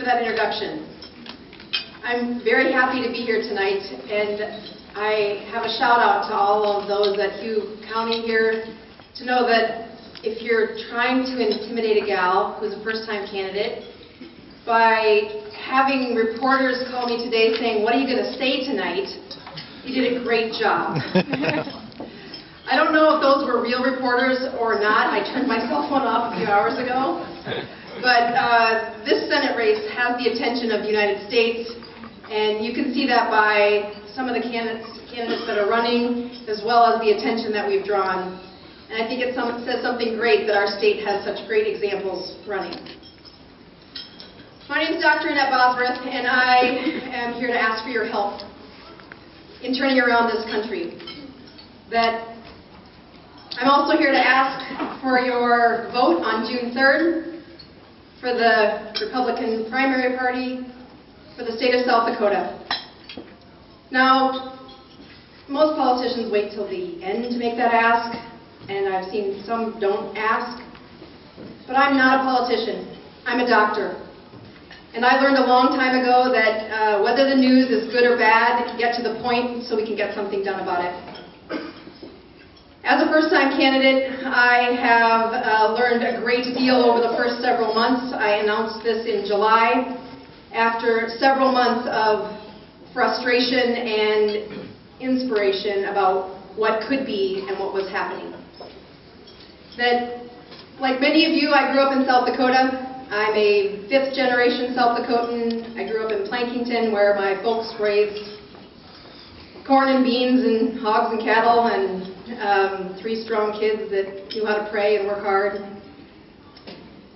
that introduction. I'm very happy to be here tonight, and I have a shout out to all of those at Hughes County here to know that if you're trying to intimidate a gal who's a first-time candidate by having reporters call me today saying, "What are you going to say tonight?" you did a great job. I don't know if those were real reporters or not. I turned my cell phone off a few hours ago. But this Senate race has the attention of the United States, and you can see that by some of the candidates that are running, as well as the attention that we've drawn. And I think it says something great that our state has such great examples running. My name is Dr. Annette Bosworth, and I am here to ask for your help in turning around this country. I'm also here to ask for your vote on June 3rd for the Republican primary party for the state of South Dakota. Now, most politicians wait till the end to make that ask, and I've seen some don't ask, but I'm not a politician. I'm a doctor. And I learned a long time ago that whether the news is good or bad, get to the point so we can get something done about it. As a first-time candidate, I have learned a great deal over the first several months. I announced this in July after several months of frustration and inspiration about what could be and what was happening. That, like many of you, I grew up in South Dakota. I'm a fifth-generation South Dakotan. I grew up in Plankington, where my folks raised corn and beans and hogs and cattle, and 3 strong kids that knew how to pray and work hard.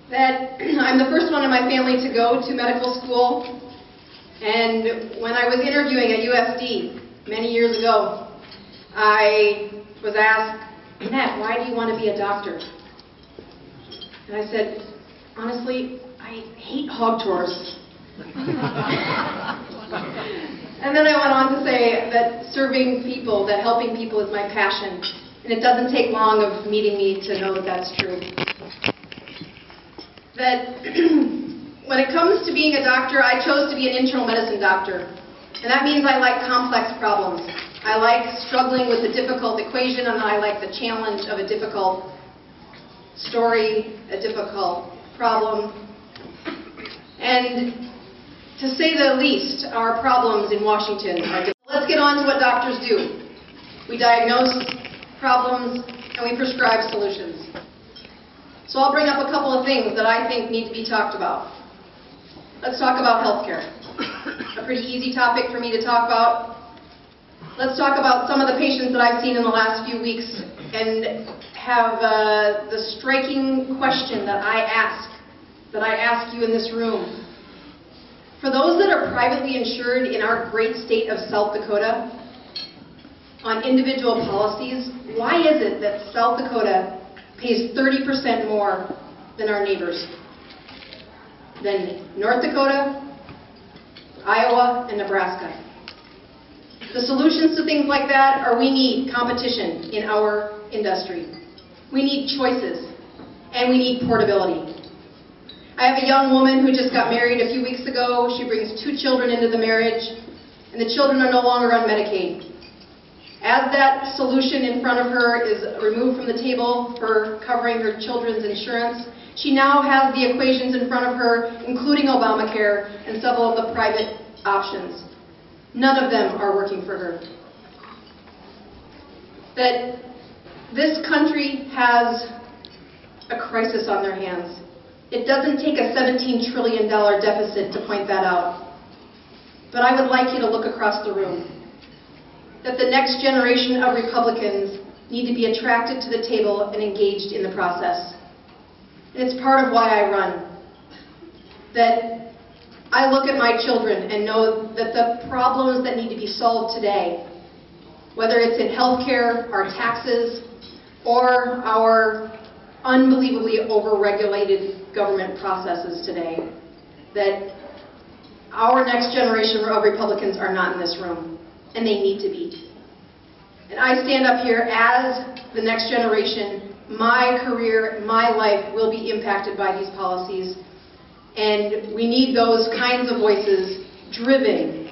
That I'm the first one in my family to go to medical school, and when I was interviewing at USD many years ago, I was asked, "Annette, why do you want to be a doctor?" And I said, "Honestly, I hate hog tours." And then I went on to say that serving people, that helping people is my passion. And it doesn't take long of meeting me to know that that's true. That when it comes to being a doctor, I chose to be an internal medicine doctor. And that means I like complex problems. I like struggling with a difficult equation, and I like the challenge of a difficult story, a difficult problem. And to say the least, our problems in Washington are difficult. Let's get on to what doctors do. We diagnose problems and we prescribe solutions. So I'll bring up a couple of things that I think need to be talked about. Let's talk about healthcare. A pretty easy topic for me to talk about. Let's talk about some of the patients that I've seen in the last few weeks and have the striking question that I ask you in this room. For those that are privately insured in our great state of South Dakota, on individual policies, why is it that South Dakota pays 30% more than our neighbors? Than North Dakota, Iowa, and Nebraska. The solutions to things like that are we need competition in our industry. We need choices, and we need portability. I have a young woman who just got married a few weeks ago. She brings 2 children into the marriage, and the children are no longer on Medicaid. As that solution in front of her is removed from the table for covering her children's insurance, she now has the equations in front of her, including Obamacare and several of the private options. None of them are working for her. That this country has a crisis on their hands. It doesn't take a $17 trillion deficit to point that out. But I would like you to look across the room. That the next generation of Republicans need to be attracted to the table and engaged in the process. And it's part of why I run. That I look at my children and know that the problems that need to be solved today, whether it's in healthcare, our taxes, or our unbelievably over-regulated government processes today, that our next generation of Republicans are not in this room, and they need to be. And I stand up here as the next generation. My career, my life will be impacted by these policies. And we need those kinds of voices driven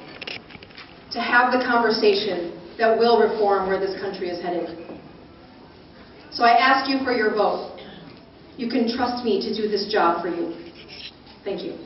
to have the conversation that will reform where this country is headed. So I ask you for your vote. You can trust me to do this job for you. Thank you.